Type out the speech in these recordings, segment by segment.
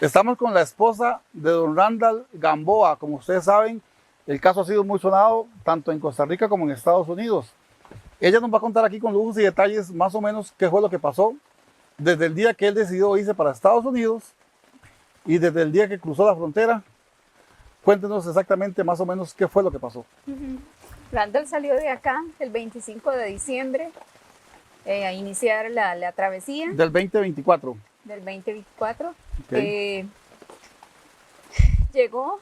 Estamos con la esposa de don Randall Gamboa. Como ustedes saben, el caso ha sido muy sonado tanto en Costa Rica como en Estados Unidos. Ella nos va a contar aquí con lujos y detalles más o menos qué fue lo que pasó desde el día que él decidió irse para Estados Unidos y desde el día que cruzó la frontera. Cuéntenos exactamente más o menos qué fue lo que pasó. Randall salió de acá el 25 de diciembre a iniciar la travesía Del 2024. del 2024. Okay. Llegó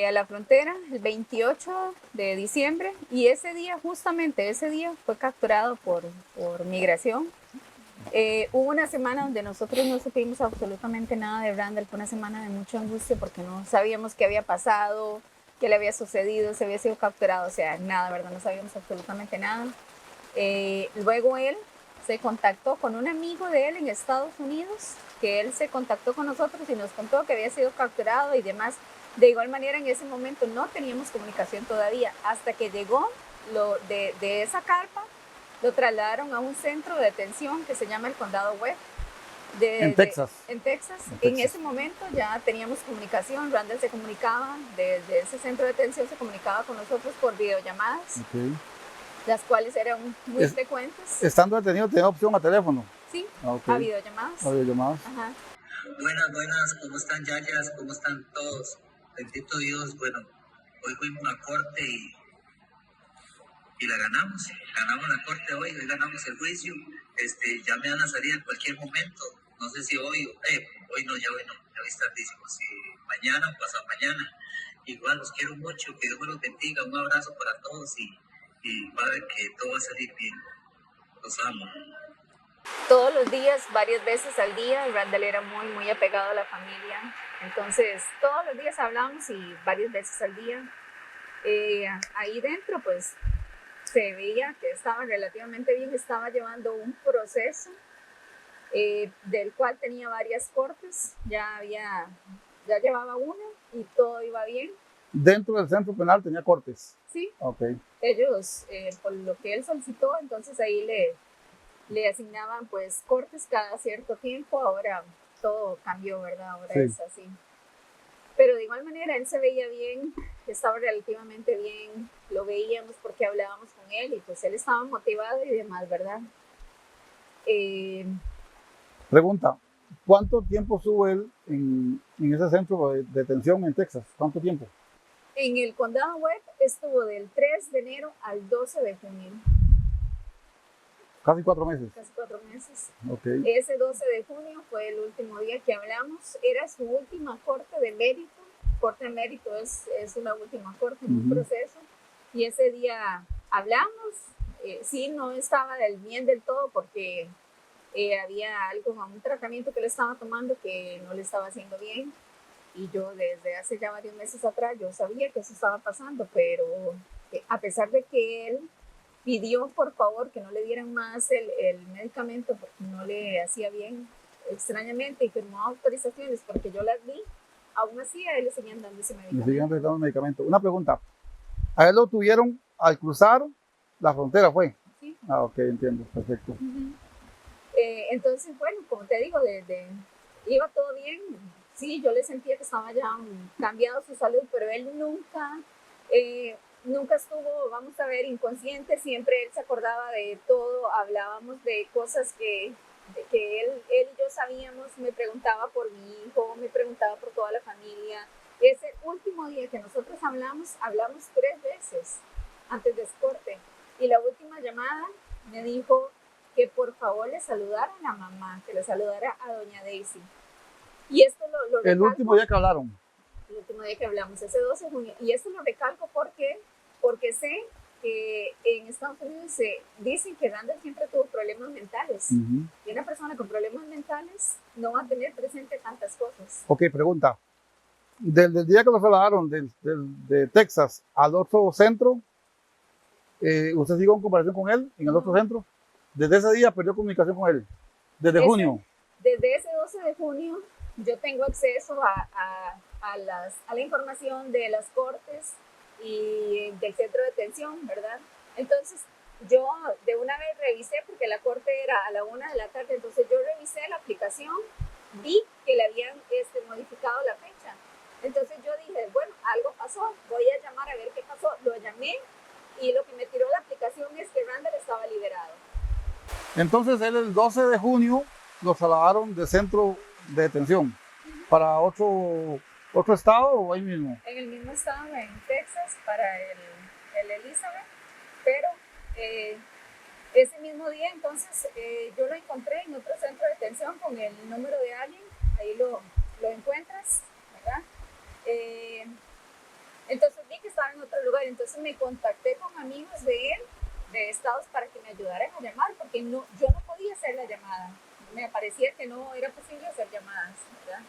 a la frontera el 28 de diciembre y ese día, justamente ese día, fue capturado por migración. Hubo una semana donde nosotros no supimos absolutamente nada de Randall. Fue una semana de mucha angustia porque no sabíamos qué había pasado, qué le había sucedido, si había sido capturado, o sea, nada, ¿verdad? No sabíamos absolutamente nada. Luego él se contactó con un amigo de él en Estados Unidos, que él se contactó con nosotros y nos contó que había sido capturado y demás. De igual manera, en ese momento no teníamos comunicación todavía, hasta que llegó de esa carpa, lo trasladaron a un centro de detención que se llama el Condado Webb. En Texas. En Texas. En ese momento ya teníamos comunicación. Randall se comunicaba, desde ese centro de detención se comunicaba con nosotros por videollamadas, las cuales eran muy frecuentes. Estando detenido, ¿tenía opción a teléfono? Sí, a videollamadas. A videollamadas. Ajá. Buenas, ¿cómo están, Yayas? ¿Cómo están todos? Bendito Dios. Bueno, hoy fuimos a la corte y la ganamos la corte hoy ganamos el juicio. Ya me van a salir en cualquier momento, no sé si hoy no, ya es tardísimo, si mañana o pasado mañana. Igual los quiero mucho, que Dios me los bendiga, un abrazo para todos y padre, que todo va a salir bien. Los amo. Todos los días, varias veces al día, Randall era muy, muy apegado a la familia. Entonces, todos los días hablamos y varias veces al día. Ahí dentro, pues, se veía que estaba relativamente bien, estaba llevando un proceso del cual tenía varias cortes, ya llevaba una y todo iba bien. ¿Dentro del centro penal tenía cortes? Sí. Okay. Ellos, por lo que él solicitó, entonces ahí le asignaban pues cortes cada cierto tiempo. Ahora todo cambió, ¿verdad? Ahora sí. Es así. Pero de igual manera él se veía bien, estaba relativamente bien, lo veíamos porque hablábamos con él y pues él estaba motivado y demás, ¿verdad? Pregunta, ¿cuánto tiempo estuvo él en ese centro de detención en Texas? ¿Cuánto tiempo? En el Condado Webb estuvo del 3 de enero al 12 de junio. Casi 4 meses. Casi 4 meses. Okay. Ese 12 de junio fue el último día que hablamos. Era su última corte de mérito. Corte de mérito es una última corte en un proceso. Y ese día hablamos. Sí, no estaba bien del todo porque había algo, un tratamiento que él estaba tomando que no le estaba haciendo bien. Y yo desde hace ya varios meses atrás, yo sabía que eso estaba pasando, pero a pesar de que él pidió por favor que no le dieran más el medicamento porque no le hacía bien, extrañamente, y firmó autorizaciones porque yo las vi, aún así a él le seguían dando ese medicamento. Le seguían dando el medicamento. Una pregunta, ¿a él lo tuvieron al cruzar la frontera, fue? Sí. Ah, ok, entiendo, perfecto. Entonces, bueno, como te digo, iba todo bien. Sí, yo le sentía que estaba ya cambiado su salud, pero él nunca estuvo, vamos a ver, inconsciente. Siempre él se acordaba de todo, hablábamos de cosas que él y yo sabíamos. Me preguntaba por mi hijo, me preguntaba por toda la familia. Ese último día que nosotros hablamos 3 veces antes de su corte, y la última llamada me dijo que por favor le saludara a la mamá, que le saludara a doña Daisy. Y esto lo recalco. El último día que hablaron. El último día que hablamos, ese 12 de junio. Y esto lo recalco porque sé que en Estados Unidos se dicen que Randall siempre tuvo problemas mentales. Y una persona con problemas mentales no va a tener presente tantas cosas. Ok, pregunta. Desde el día que lo trasladaron de Texas al otro centro, ¿usted siguió en comparación con él en el otro centro? Desde ese día perdió comunicación con él. Desde junio. Desde ese 12 de junio yo tengo acceso a la información de las cortes y del centro de detención, ¿verdad? Entonces, yo de una vez revisé, porque la corte era a la 1 de la tarde, entonces yo revisé la aplicación, vi que le habían modificado la fecha. Entonces yo dije, bueno, algo pasó, voy a llamar a ver qué pasó. Lo llamé y lo que me tiró la aplicación es que Randall estaba liberado. Entonces él el 12 de junio lo trasladaron de centro de detención para otro estado o ahí mismo. En el mismo estado, en Texas, para el Elizabeth, pero ese mismo día entonces yo lo encontré en otro centro de detención con el número de alguien, ahí lo encuentras, ¿verdad? Entonces vi que estaba en otro lugar, entonces me contacté con amigos de él, de estados, para que me ayudaran a llamar, porque yo no podía hacer la llamada, me parecía que no era posible hacer llamadas, ¿verdad?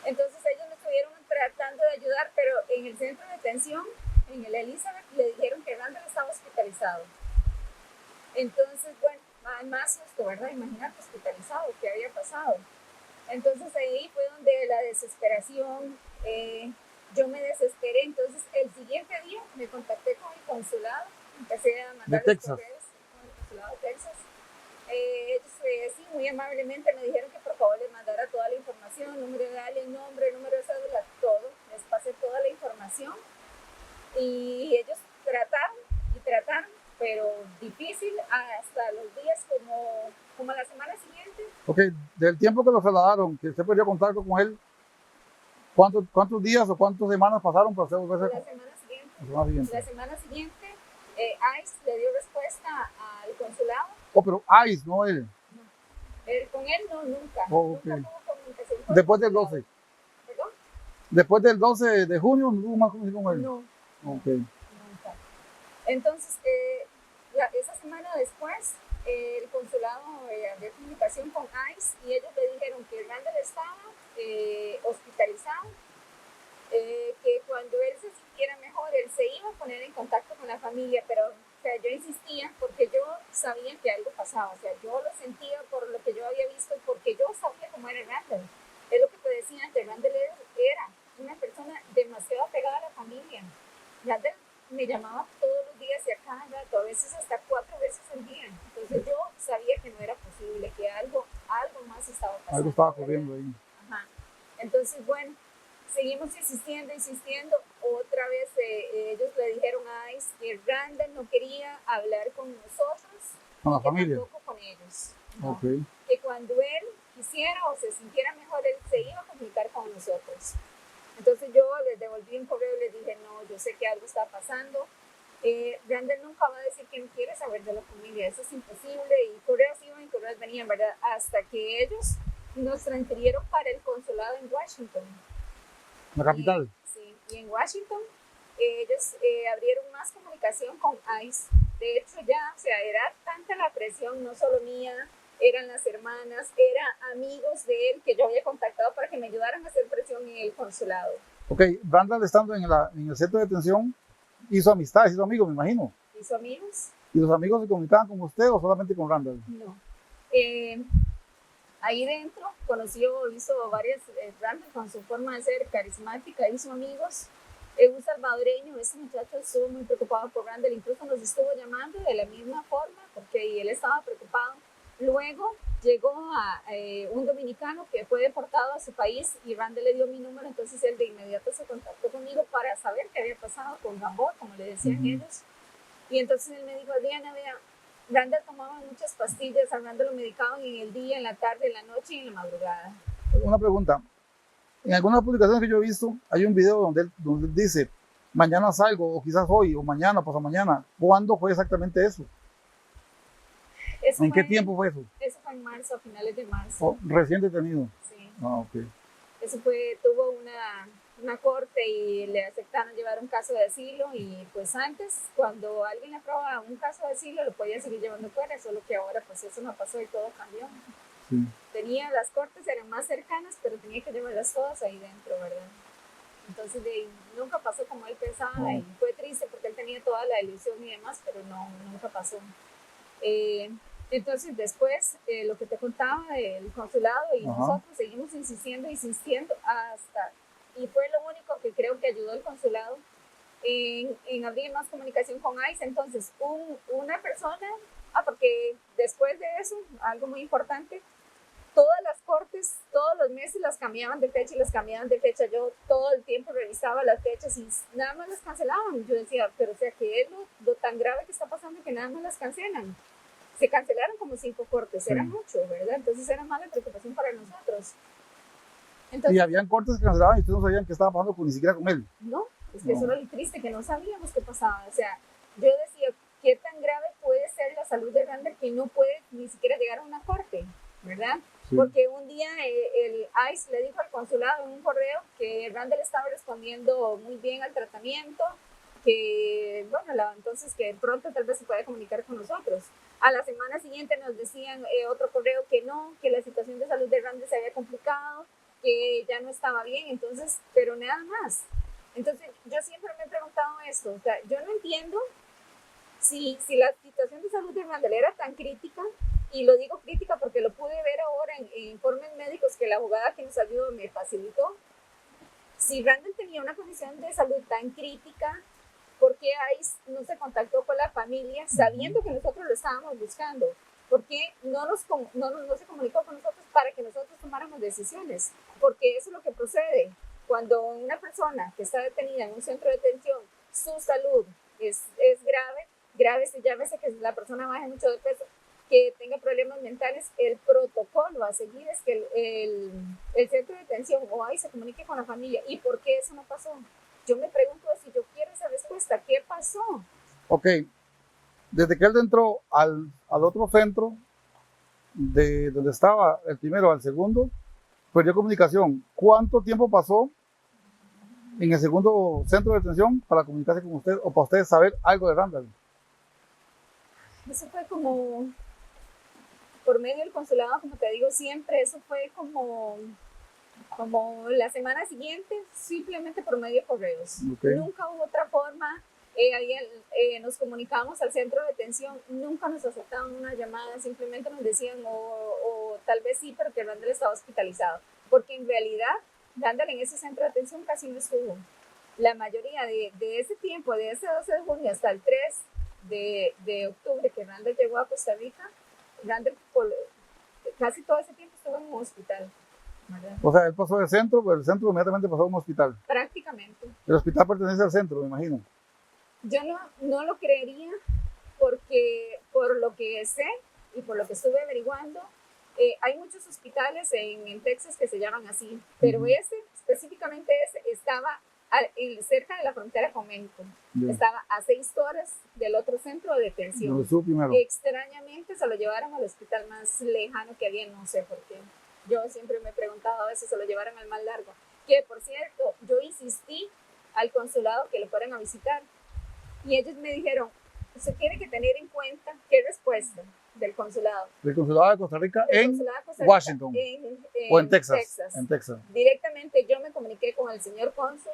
Entonces ellos me estuvieron tratando de ayudar, pero en el centro de detención, en el Elizabeth, le dijeron que Randall estaba hospitalizado. Entonces, bueno, más susto, ¿verdad? Imagínate, hospitalizado, ¿qué había pasado? Entonces ahí fue donde la desesperación, yo me desesperé. Entonces el siguiente día me contacté con el consulado, empecé a mandar los correos con el consulado de Texas. Ellos sí, muy amablemente me dijeron que por favor les mandara toda la información, número de alguien, nombre, número de cédula, todo. Les pasé toda la información y ellos trataron, pero difícil hasta los días como la semana siguiente. Ok, del tiempo que lo trasladaron, que usted podría contar con él, ¿cuántos días o cuántas semanas pasaron para hacer La semana siguiente. La semana siguiente, ICE le dio respuesta al consulado. Oh, pero ICE, no él. No. Con él no, nunca. Oh, okay. Nunca tuvo comunicación con después del 12. ¿Perdón? Después del 12 de junio no tuvo más comunicación con él. No. Okay. Nunca. Entonces, esa semana después, el consulado abrió comunicación con ICE y ellos le dijeron que Randall estaba hospitalizado, que cuando él se sintiera mejor, él se iba a poner en contacto con la familia, pero o sea, yo insistía porque yo sabía que algo pasaba, o sea, yo lo sentía por lo que yo había visto, porque yo sabía cómo era Randall. Es lo que te decía antes, Randall era una persona demasiado apegada a la familia. Randall me llamaba todos los días y a cada rato, a veces hasta 4 veces al día. Entonces yo sabía que no era posible, que algo más estaba pasando. Algo estaba ocurriendo ahí. Ajá. Entonces, bueno, seguimos insistiendo. Otra vez ellos le dijeron a ICE que Randall no quería hablar con nosotros, con la que familia, tampoco con ellos. No. Okay. Que cuando él quisiera o se sintiera mejor, él se iba a comunicar con nosotros. Entonces yo les devolví un correo y les dije, no, yo sé que algo está pasando. Randall nunca va a decir que no quiere saber de la familia, eso es imposible. Y correos iban y correos venían, ¿verdad? Hasta que ellos nos transfirieron para el consulado en Washington. La capital. Sí, y en Washington ellos abrieron más comunicación con ICE. De hecho ya, o sea, era tanta la presión, no solo mía, eran las hermanas, eran amigos de él que yo había contactado para que me ayudaran a hacer presión en el consulado. Ok, Randall estando en el centro de detención, hizo amistades, hizo amigos, me imagino. ¿Hizo amigos? ¿Y los amigos se comunicaban con usted o solamente con Randall? No. Ahí dentro hizo varias, Randall con su forma de ser carismática, hizo amigos. Un salvadoreño, ese muchacho estuvo muy preocupado por Randall, incluso nos estuvo llamando de la misma forma porque él estaba preocupado. Luego llegó a un dominicano que fue deportado a su país y Randall le dio mi número, entonces él de inmediato se contactó conmigo para saber qué había pasado con Gamboa, como le decían ellos. Y entonces él me dijo, Adriana, vea, Randall tomaba muchas pastillas, a Randall lo medicaban en el día, en la tarde, en la noche y en la madrugada. Una pregunta. En algunas publicaciones que yo he visto, hay un video donde él dice, mañana salgo, o quizás hoy, o mañana, pasado mañana. ¿Cuándo fue exactamente eso? ¿En qué tiempo fue eso? Eso fue en marzo, a finales de marzo. Oh, recién detenido. Sí. Ah, ok. Eso tuvo una corte y le aceptaron llevar un caso de asilo y pues antes, cuando alguien le aprobaba un caso de asilo, lo podía seguir llevando fuera, solo que ahora pues eso no pasó y todo cambió. Sí. Las cortes eran más cercanas, pero tenía que llevarlas todas ahí dentro, ¿verdad? Entonces nunca pasó como él pensaba No. y fue triste porque él tenía toda la ilusión y demás, pero no, nunca pasó. Entonces después, lo que te contaba del consulado y nosotros seguimos insistiendo hasta, y fue lo único que creo que ayudó el consulado, en abrir más comunicación con ICE. Entonces, una persona, porque después de eso, algo muy importante, todas las cortes, todos los meses las cambiaban de fecha y las cambiaban de fecha. Yo todo el tiempo revisaba las fechas y nada más las cancelaban. Yo decía, pero o sea, ¿qué es lo tan grave que está pasando que nada más las cancelan? Se cancelaron como 5 cortes, era mucho, ¿verdad? Entonces era más la preocupación para nosotros. Entonces, y habían cortes que cancelaban y ustedes no sabían qué estaba pasando ni siquiera con él. No, es que eso era lo triste, que no sabíamos qué pasaba. O sea, yo decía, ¿qué tan grave puede ser la salud de Randall que no puede ni siquiera llegar a una corte, ¿verdad? Sí. Porque un día el ICE le dijo al consulado en un correo que Randall estaba respondiendo muy bien al tratamiento, que, bueno, entonces que pronto tal vez se puede comunicar con nosotros. A la semana siguiente nos decían otro correo que no, que la situación de salud de Randall se había complicado, que ya no estaba bien, entonces, pero nada más. Entonces, yo siempre me he preguntado esto, o sea, yo no entiendo si la situación de salud de Randall era tan crítica, y lo digo crítica porque lo pude ver ahora en informes médicos que la abogada que nos ayudó me facilitó. Si Randall tenía una condición de salud tan crítica, ¿por qué ICE no se contactó con la familia sabiendo que nosotros lo estábamos buscando? ¿Por qué no se comunicó con nosotros para que nosotros tomáramos decisiones? Porque eso es lo que procede. Cuando una persona que está detenida en un centro de detención, su salud es grave, llámese que la persona baje mucho de peso, que tenga problemas mentales, el protocolo a seguir es que el centro de detención o ahí se comunique con la familia. ¿Y por qué eso no pasó? Yo me pregunto si yo quiero esa respuesta. ¿Qué pasó? Ok, desde que él entró al otro centro, de donde estaba el primero al segundo, perdió comunicación. ¿Cuánto tiempo pasó en el segundo centro de detención para comunicarse con usted o para ustedes saber algo de Randall? Eso fue como por medio del consulado, como te digo siempre, eso fue como la semana siguiente, simplemente por medio de correos. Okay. Nunca hubo otra forma. Nos comunicábamos al centro de detención, nunca nos aceptaban una llamada, simplemente nos decían o tal vez sí, pero que Randall estaba hospitalizado, porque en realidad Randall en ese centro de detención casi no estuvo. La mayoría de ese tiempo, de ese 12 de junio hasta el 3 de octubre que Randall llegó a Costa Rica, Randall casi todo ese tiempo estuvo en un hospital. ¿Verdad? O sea, él pasó del centro, pero el centro inmediatamente pasó a un hospital. Prácticamente. El hospital pertenece al centro, me imagino. Yo no lo creería porque por lo que sé y por lo que estuve averiguando, hay muchos hospitales en Texas que se llaman así, pero específicamente estaba cerca de la frontera con México. Estaba a 6 horas del otro centro de detención. Extrañamente se lo llevaron al hospital más lejano que había, no sé por qué. Yo siempre me he preguntado a veces se lo llevaron al más largo. Que, por cierto, yo insistí al consulado que lo fueran a visitar. Y ellos me dijeron, usted tiene que tener en cuenta qué respuesta del consulado. ¿Del consulado de Costa Rica en Washington? ¿O en Texas? En Texas. Directamente yo me comuniqué con el señor cónsul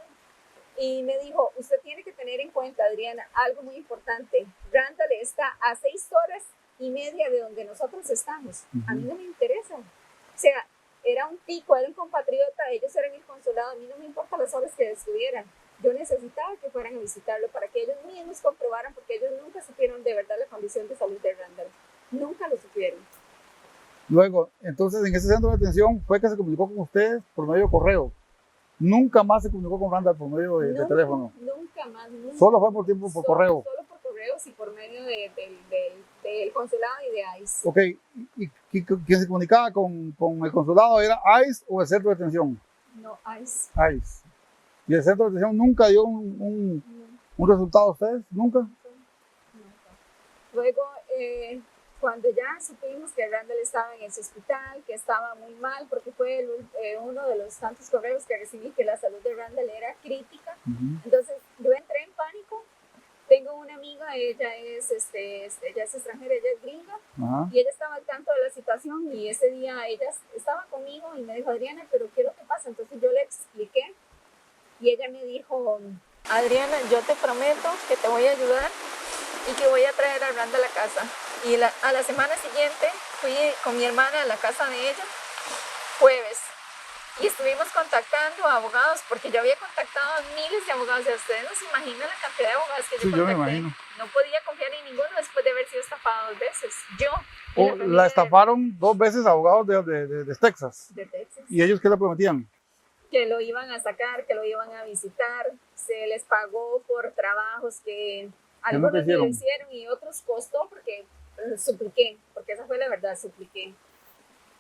y me dijo, usted tiene que tener en cuenta, Adriana, algo muy importante. Randall está a 6 horas y media de donde nosotros estamos. A mí no me interesa. O sea, era un tico, era un compatriota, ellos eran el consulado, a mí no me importa las horas que estuvieran. Yo necesitaba que fueran a visitarlo para que ellos mismos comprobaran, porque ellos nunca supieron de verdad la condición de salud de Randall. Nunca lo supieron. Luego, entonces, en ese centro de detención fue que se comunicó con ustedes por medio de correo. Nunca más se comunicó con Randall por medio de teléfono. Nunca más. Nunca. Solo fue por correo. Solo por correos y por medio del consulado y de ICE. Ok, ¿y quién se comunicaba con el consulado era ICE o el centro de detención? No, ICE. ICE. ¿Y el centro de detención nunca dio un resultado a ustedes? ¿Nunca? Nunca. Luego, cuando ya supimos que Randall estaba en ese hospital, que estaba muy mal, porque fue uno de los tantos correos que recibí que la salud de Randall era crítica, entonces yo entré en pánico. Tengo una amiga, ella es extranjera, ella es gringa, y ella estaba al tanto de la situación, y ese día ella estaba conmigo y me dijo, Adriana, ¿pero qué es lo que pasa? Entonces yo le expliqué, y ella me dijo, Adriana, yo te prometo que te voy a ayudar y que voy a traer a Randall a la casa. Y a la semana siguiente fui con mi hermana a la casa de ella, jueves. Y estuvimos contactando a abogados, porque yo había contactado a miles de abogados. Y ustedes no se imaginan la cantidad de abogados que Sí, yo yo me contacté. imagino. No podía confiar en ninguno después de haber sido estafado 2 veces. Yo. y O familia la estafaron 2 veces abogados de Texas. de Texas. ¿Y ellos qué le prometían? Que lo iban a sacar, que lo iban a visitar. Se les pagó por trabajos que algunos te me lo hicieron? hicieron y otros costó porque supliqué, porque esa fue la verdad, supliqué.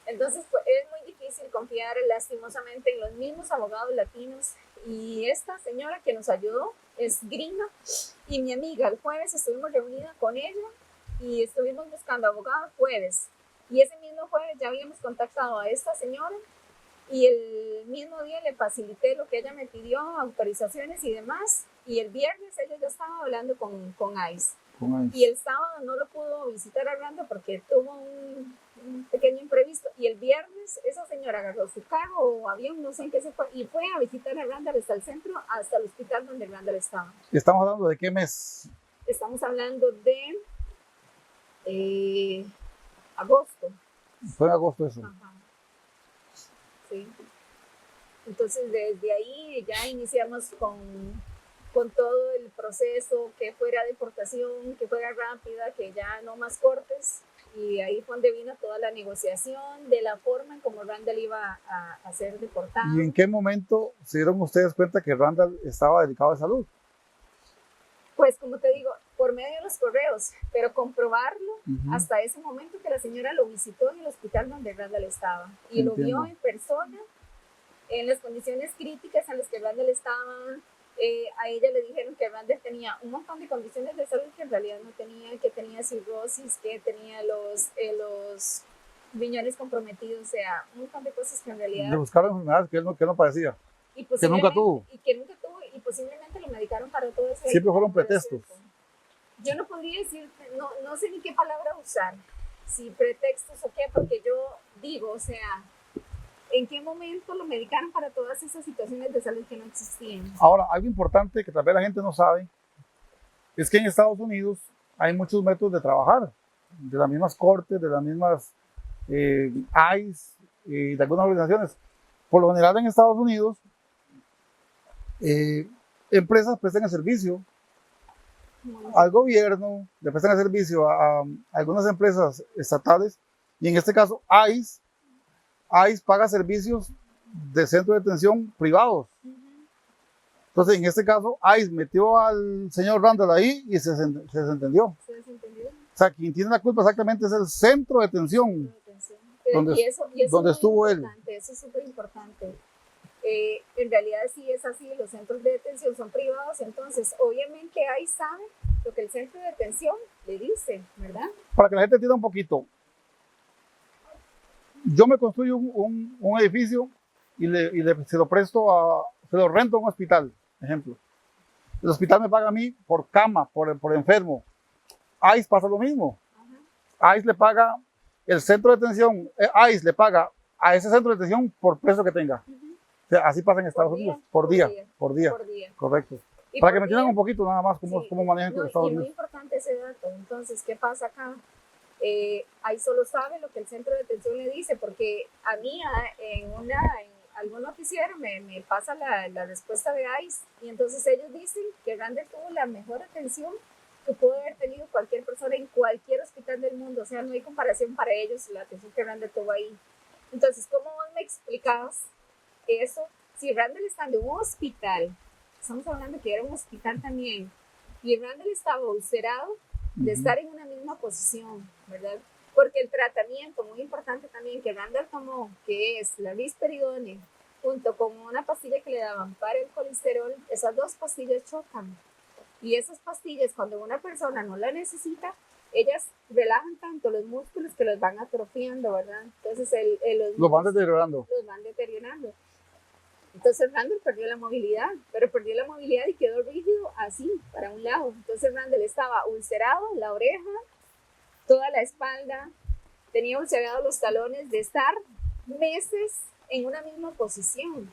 Entonces es muy difícil confiar lastimosamente en los mismos abogados latinos, y esta señora que nos ayudó es gringa, y mi amiga el jueves estuvimos reunida con ella y estuvimos buscando abogados jueves, y ese mismo jueves ya habíamos contactado a esta señora y el mismo día le facilité lo que ella me pidió, autorizaciones y demás, y el viernes ella ya estaba hablando con ICE. Y el sábado no lo pudo visitar a Randa porque tuvo un pequeño imprevisto. Y el viernes esa señora agarró su carro o avión, no sé en qué se fue, y fue a visitar a Randall hasta el centro, hasta el hospital donde Randall estaba. ¿Estamos hablando de qué mes? Estamos hablando de agosto. Fue en agosto eso. Ajá. Sí. Entonces desde ahí ya iniciamos con todo el proceso, que fuera deportación, que fuera rápida, que ya no más cortes, y ahí fue donde vino toda la negociación de la forma en cómo Randall iba a ser deportado. ¿Y en qué momento se dieron ustedes cuenta que Randall estaba delicado de salud? Pues como te digo, por medio de los correos, pero comprobarlo hasta ese momento que la señora lo visitó en el hospital donde Randall estaba, y Entiendo. lo vio en persona, en las condiciones críticas en las que Randall estaba. A ella le dijeron que Randall tenía un montón de condiciones de salud que en realidad no tenía, que tenía cirrosis, que tenía los riñones comprometidos, o sea, un montón de cosas que en realidad... Le buscaron enfermedades que él no padecía. Y que nunca tuvo. Y que nunca tuvo, y posiblemente lo medicaron para todo eso. Siempre fueron pretextos. Yo no podría decir, no sé ni qué palabra usar, si pretextos o qué, porque yo digo, o sea, ¿en qué momento lo medicaron para todas esas situaciones de salud que no existían? Ahora, algo importante que tal vez la gente no sabe es que en Estados Unidos hay muchos métodos de trabajar, de las mismas cortes, de las mismas ICE y de algunas organizaciones. Por lo general en Estados Unidos, empresas prestan el servicio al gobierno, le prestan el servicio a algunas empresas estatales, y en este caso ICE paga servicios de centro de detención privados. Entonces, en este caso, ICE metió al señor Randall ahí y se desentendió. ¿Se desentendió? O sea, quien tiene la culpa exactamente es el centro de detención donde estuvo él. Eso es súper importante. En realidad sí es así, los centros de detención son privados, entonces obviamente ICE sabe lo que el centro de detención le dice, ¿verdad? Para que la gente entienda un poquito, yo me construyo un edificio y se lo se lo rento a un hospital, ejemplo. El hospital me paga a mí por cama, por enfermo. ICE pasa lo mismo. ICE le paga el centro de detención, ICE le paga a ese centro de detención por preso que tenga. O sea, así pasa en Estados Unidos, por día. Correcto. Para que me entiendan un poquito nada más cómo manejan los Estados Unidos. Es muy importante ese dato. Entonces, ¿qué pasa acá? Ahí solo sabe lo que el centro de detención le dice, porque a mí en algún noticiero me pasa la respuesta de ICE, y entonces ellos dicen que Randall tuvo la mejor atención que pudo haber tenido cualquier persona en cualquier hospital del mundo. O sea, no hay comparación para ellos la atención que Randall tuvo ahí. Entonces, ¿cómo vos me explicabas eso? Si Randall está en un hospital, estamos hablando que era un hospital también, y Randall estaba ulcerado de estar en una misma posición, ¿verdad? Porque el tratamiento, muy importante también, que Randall tomó, que es la risperidone, junto con una pastilla que le daban para el colesterol, esas 2 pastillas chocan. Y esas pastillas, cuando una persona no la necesita, ellas relajan tanto los músculos que los van atrofiando, ¿verdad? Entonces Los van deteriorando. Los van deteriorando. Entonces Randall perdió la movilidad, pero perdió la movilidad y quedó rígido así, para un lado. Entonces Randall estaba ulcerado, la oreja, toda la espalda, tenía ulcerados los talones de estar meses en una misma posición.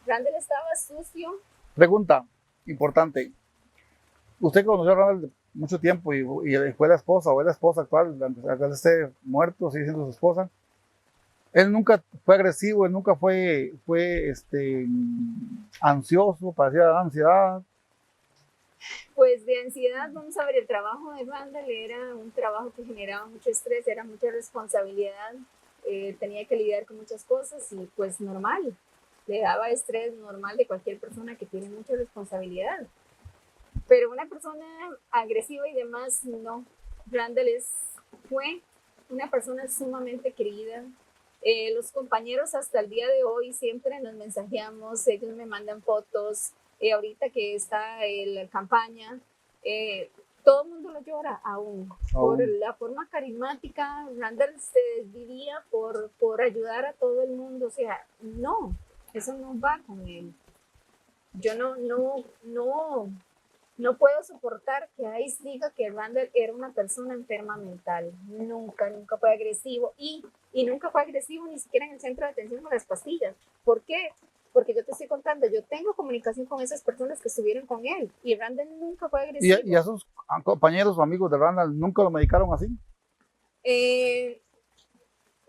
Randall estaba sucio. Pregunta importante. Usted conoció a Randall mucho tiempo y fue la esposa o es la esposa actual, aunque esté muerto, sigue siendo su esposa. Él nunca fue agresivo, él nunca fue ansioso, parecía ansiedad. Pues de ansiedad, vamos a ver, el trabajo de Randall era un trabajo que generaba mucho estrés, era mucha responsabilidad, tenía que lidiar con muchas cosas y pues normal, le daba estrés normal de cualquier persona que tiene mucha responsabilidad. Pero una persona agresiva y demás, no. Randall fue una persona sumamente querida. Los compañeros hasta el día de hoy siempre nos mensajeamos, ellos me mandan fotos. Ahorita que está la campaña, todo el mundo lo llora aún. Por la forma carismática. Randall se desvivía por ayudar a todo el mundo. O sea, no, eso no va con él. Yo no puedo soportar que Ice diga que Randall era una persona enferma mental. Nunca fue agresivo. Y nunca fue agresivo ni siquiera en el centro de atención con las pastillas. ¿Por qué? Porque yo te estoy contando, yo tengo comunicación con esas personas que estuvieron con él. Y Randall nunca fue agresivo. ¿Y a sus compañeros o amigos de Randall nunca lo medicaron así?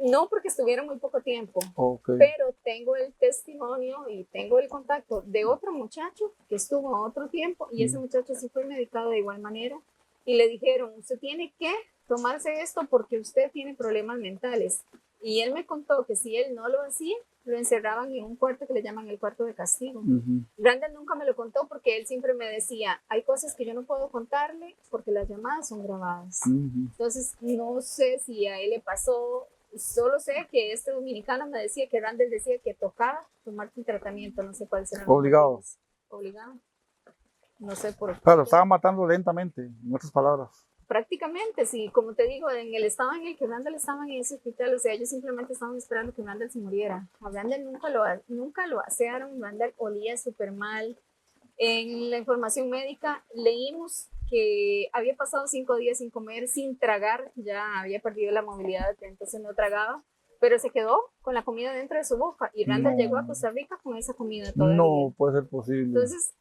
No, porque estuvieron muy poco tiempo. Okay. Pero tengo el testimonio y tengo el contacto de otro muchacho que estuvo otro tiempo y ese muchacho sí fue medicado de igual manera y le dijeron, usted tiene que tomarse esto porque usted tiene problemas mentales. Y él me contó que si él no lo hacía, lo encerraban en un cuarto que le llaman el cuarto de castigo. Randall nunca me lo contó porque él siempre me decía, hay cosas que yo no puedo contarle porque las llamadas son grabadas. Entonces, no sé si a él le pasó. Solo sé que este dominicano me decía que Randall decía que tocaba tomarte un tratamiento, no sé cuál será. Obligado. Obligado. No sé por qué. Claro, estaba matando lentamente, en otras palabras. Prácticamente, sí, como te digo, en el estado en el que Randall estaba en ese hospital, o sea, ellos simplemente estaban esperando que Randall se muriera. A Randall nunca lo asearon, Randall olía súper mal. En la información médica leímos que había pasado 5 días sin comer, sin tragar, ya había perdido la movilidad, entonces no tragaba, pero se quedó con la comida dentro de su boca y Randall llegó a Costa Rica con esa comida todavía. No puede ser posible. Entonces,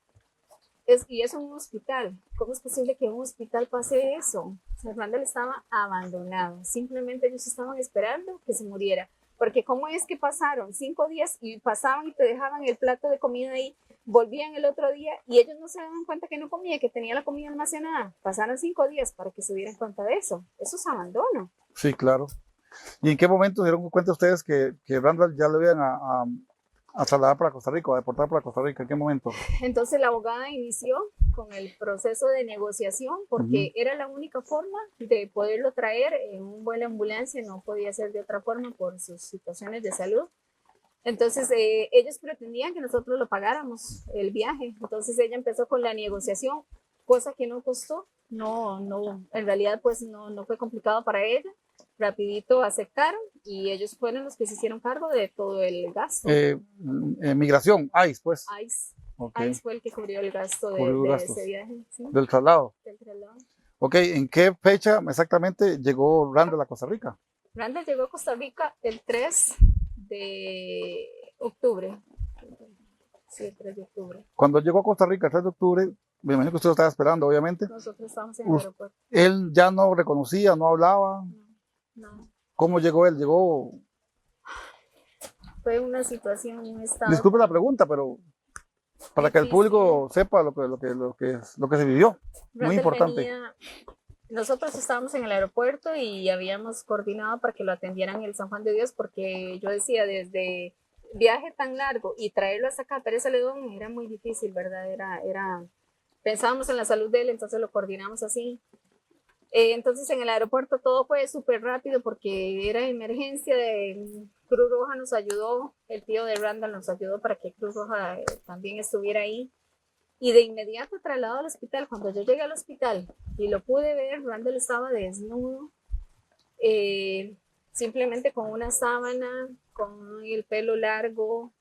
y es un hospital. ¿Cómo es posible que en un hospital pase eso? O sea, Randall estaba abandonado, simplemente ellos estaban esperando que se muriera, porque ¿cómo es que pasaron 5 días y pasaban y te dejaban el plato de comida ahí? Volvían el otro día y ellos no se daban cuenta que no comía, que tenía la comida almacenada. Pasaron 5 días para que se dieran cuenta de eso. Eso es abandono. Sí, claro. ¿Y en qué momento se dieron cuenta ustedes que Randall ya lo iban a trasladar para Costa Rica, a deportar para Costa Rica? ¿En qué momento? Entonces la abogada inició con el proceso de negociación porque era la única forma de poderlo traer en un vuelo de ambulancia. No podía ser de otra forma por sus situaciones de salud. Entonces, ellos pretendían que nosotros lo pagáramos el viaje. Entonces, ella empezó con la negociación, cosa que no costó. No, en realidad, pues no fue complicado para ella. Rapidito aceptaron y ellos fueron los que se hicieron cargo de todo el gasto. Migración, ICE, pues. ICE. Okay. ICE fue el que cubrió el gasto de ese viaje. ¿Sí? Del traslado. Del traslado. Ok, ¿en qué fecha exactamente llegó Randall a Costa Rica? Randall llegó a Costa Rica el 3 de octubre. Sí, el 3 de octubre. Cuando llegó a Costa Rica el 3 de octubre, me imagino que usted lo estaba esperando, obviamente. Nosotros estábamos en el aeropuerto. Él ya no reconocía, no hablaba. No. ¿Cómo llegó él? Llegó... Fue una situación, un estado... Disculpe la pregunta, pero para que el público sepa lo que se vivió. Muy importante. Nosotros estábamos en el aeropuerto y habíamos coordinado para que lo atendieran en el San Juan de Dios, porque yo decía, desde viaje tan largo y traerlo hasta acá, Pérez Celedón, era muy difícil, ¿verdad? Pensábamos en la salud de él, entonces lo coordinamos así. Entonces en el aeropuerto todo fue súper rápido porque era emergencia. Cruz Roja nos ayudó, el tío de Randall nos ayudó para que Cruz Roja también estuviera ahí. Y de inmediato trasladado al hospital. Cuando yo llegué al hospital y lo pude ver, Randall estaba desnudo, simplemente con una sábana, con el pelo largo,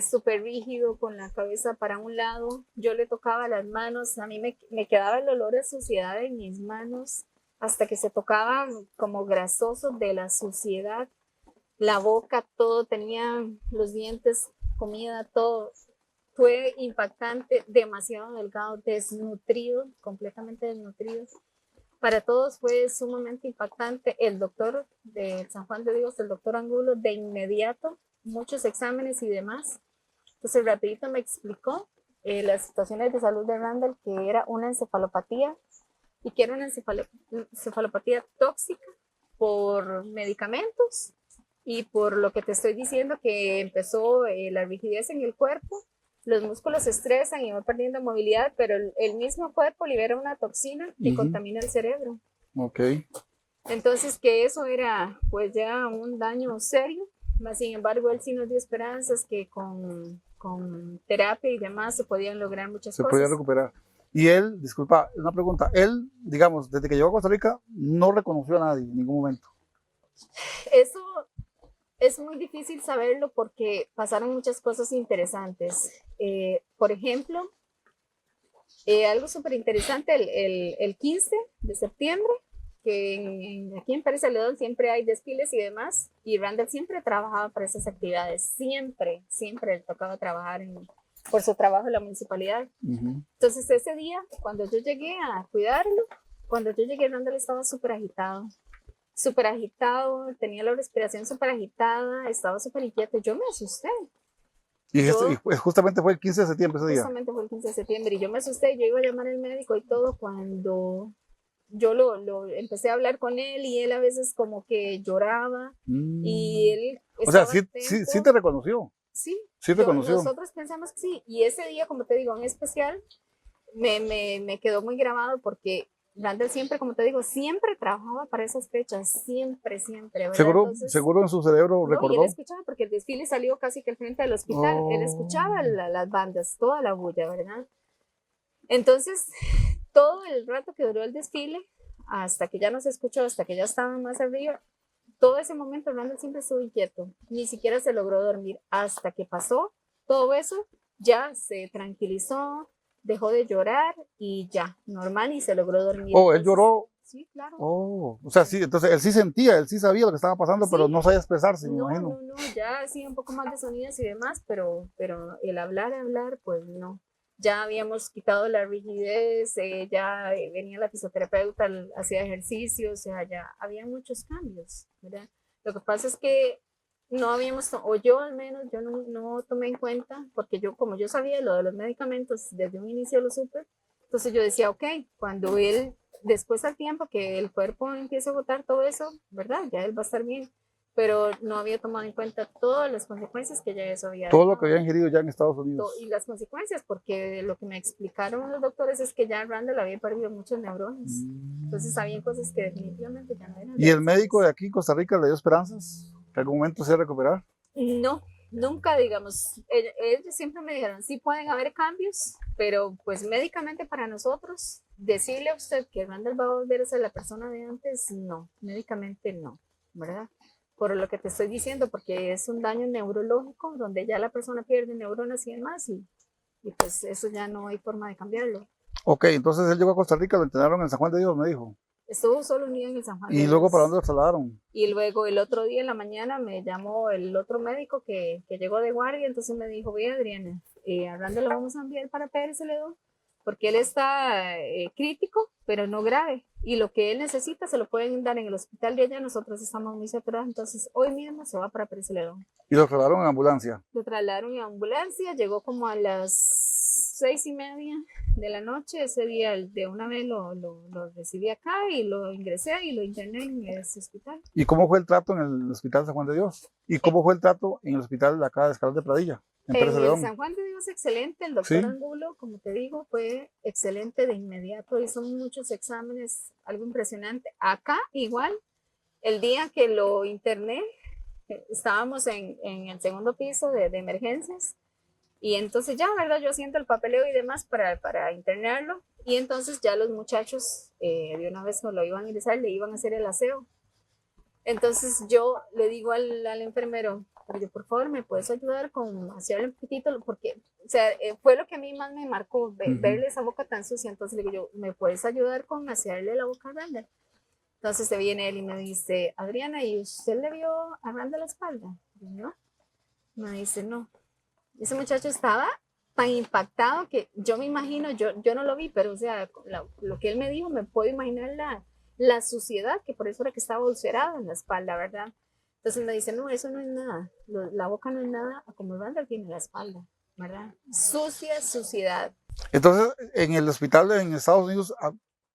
súper rígido, con la cabeza para un lado. Yo le tocaba las manos, a mí me quedaba el olor de suciedad en mis manos, hasta que se tocaban como grasosos de la suciedad. La boca, todo, tenía los dientes, comida, todo. Fue impactante, demasiado delgado, desnutrido, completamente desnutrido. Para todos fue sumamente impactante. El doctor de San Juan de Dios, el doctor Angulo, de inmediato, muchos exámenes y demás. Entonces, rapidito me explicó las situaciones de salud de Randall, que era una encefalopatía y que era una encefalopatía tóxica por medicamentos y por lo que te estoy diciendo, que empezó la rigidez en el cuerpo, los músculos se estresan y va perdiendo movilidad, pero el mismo cuerpo libera una toxina que contamina el cerebro. Ok. Entonces, que eso era pues ya un daño serio, mas sin embargo él sí nos dio esperanzas que con terapia y demás se podían lograr muchas cosas. Se podía recuperar. Y él, disculpa, una pregunta, él, digamos, desde que llegó a Costa Rica, no reconoció a nadie en ningún momento. Eso es muy difícil saberlo porque pasaron muchas cosas interesantes. Por ejemplo, algo súper interesante, el 15 de septiembre, que aquí en Pérez Celedón siempre hay desfiles y demás, y Randall siempre trabajaba para esas actividades, siempre le tocaba trabajar por su trabajo en la municipalidad. Entonces ese día, cuando yo llegué a cuidarlo, Randall estaba súper agitado, tenía la respiración súper agitada, estaba súper inquieto, yo me asusté. Y justamente fue el 15 de septiembre ese día. Justamente fue el 15 de septiembre y yo me asusté, yo iba a llamar al médico y todo cuando yo lo empecé a hablar con él y él a veces como que lloraba y él o sea, estaba sí te reconoció. Sí, Sí te conoció. nosotros pensamos que sí. Y ese día, como te digo, en especial, me quedó muy grabado porque Randall siempre, como te digo, siempre trabajaba para esas fechas, siempre, ¿verdad? Seguro en su cerebro recordó. Y él escuchaba, porque el desfile salió casi que al frente del hospital, él escuchaba las bandas, toda la bulla, ¿verdad? Entonces, todo el rato que duró el desfile, hasta que ya no se escuchó, hasta que ya estaban más arriba, todo ese momento Randall siempre estuvo inquieto, ni siquiera se logró dormir, hasta que pasó todo eso, ya se tranquilizó, dejó de llorar y ya, normal, y se logró dormir. Entonces, él lloró. Sí, claro. O sea, sí, entonces él sí sentía, él sí sabía lo que estaba pasando, sí, pero no sabía expresarse, me imagino. No, ya sí, un poco más de sonidos y demás, pero el hablar, pues no. Ya habíamos quitado la rigidez, ya venía la fisioterapeuta, hacía ejercicio, o sea, ya había muchos cambios, ¿verdad? Lo que pasa es que no habíamos, o yo al menos, yo no tomé en cuenta, porque como yo sabía lo de los medicamentos, desde un inicio lo supe, entonces yo decía, ok, cuando él, después al tiempo que el cuerpo empiece a botar todo eso, ¿verdad? Ya él va a estar bien. Pero no había tomado en cuenta todas las consecuencias que ya eso había todo lo que había ingerido ya en Estados Unidos. Y las consecuencias, porque lo que me explicaron los doctores es que ya Randall había perdido muchos neurones. Entonces habían cosas que definitivamente ya no eran. ¿Y el médico de aquí, Costa Rica, le dio esperanzas? ¿Que algún momento se iba a recuperar? No, nunca, digamos. Ellos siempre me dijeron, sí pueden haber cambios, pero pues médicamente para nosotros, decirle a usted que Randall va a volver a ser la persona de antes, no, médicamente no, ¿verdad? Por lo que te estoy diciendo, porque es un daño neurológico donde ya la persona pierde neuronas y demás, y pues eso ya no hay forma de cambiarlo. Ok, entonces él llegó a Costa Rica, lo internaron en San Juan de Dios, me dijo. Estuvo solo un día en el San Juan de Dios. ¿Y luego para dónde lo trasladaron? Y luego el otro día en la mañana me llamó el otro médico que llegó de guardia, entonces me dijo, ve Adriana, a Randall lo vamos a enviar para Pérez Celedón, porque él está crítico, pero no grave. Y lo que él necesita se lo pueden dar en el hospital de allá. Nosotros estamos muy saturados, entonces hoy mismo se va para Pérez Celedón. ¿Y lo trasladaron en ambulancia? Lo trasladaron en ambulancia, llegó como a las 6:30 de la noche. Ese día de una vez lo recibí acá y lo ingresé y lo interné en ese hospital. ¿Y cómo fue el trato en el Hospital San Juan de Dios? ¿Y cómo fue el trato en el hospital de acá de Escalón de Pradilla? En el San Juan de Dios, excelente. El doctor Angulo, como te digo, fue excelente de inmediato. Hizo muchos exámenes, algo impresionante. Acá, igual, el día que lo interné, estábamos en el segundo piso de emergencias. Y entonces ya, ¿verdad? Yo haciendo el papeleo y demás para internarlo. Y entonces ya los muchachos, de una vez que lo iban a ingresar, le iban a hacer el aseo. Entonces yo le digo al enfermero, por favor, ¿me puedes ayudar con hacerle un poquitito? Porque, o sea, fue lo que a mí más me marcó, verle esa boca tan sucia. Entonces le digo yo, ¿me puedes ayudar con hacerle la boca a Randall? Entonces se viene él y me dice, Adriana, ¿y usted le vio a Randall la espalda? Y yo, no. Me dice, no. Ese muchacho estaba tan impactado que yo me imagino, yo no lo vi, pero o sea, lo que él me dijo, me puedo imaginar la suciedad, que por eso era que estaba ulcerado en la espalda, ¿verdad? Entonces me dice, no, eso no es nada, la boca no es nada, como Randall tiene la espalda, ¿verdad? Sucia, suciedad. Entonces, en el hospital en Estados Unidos,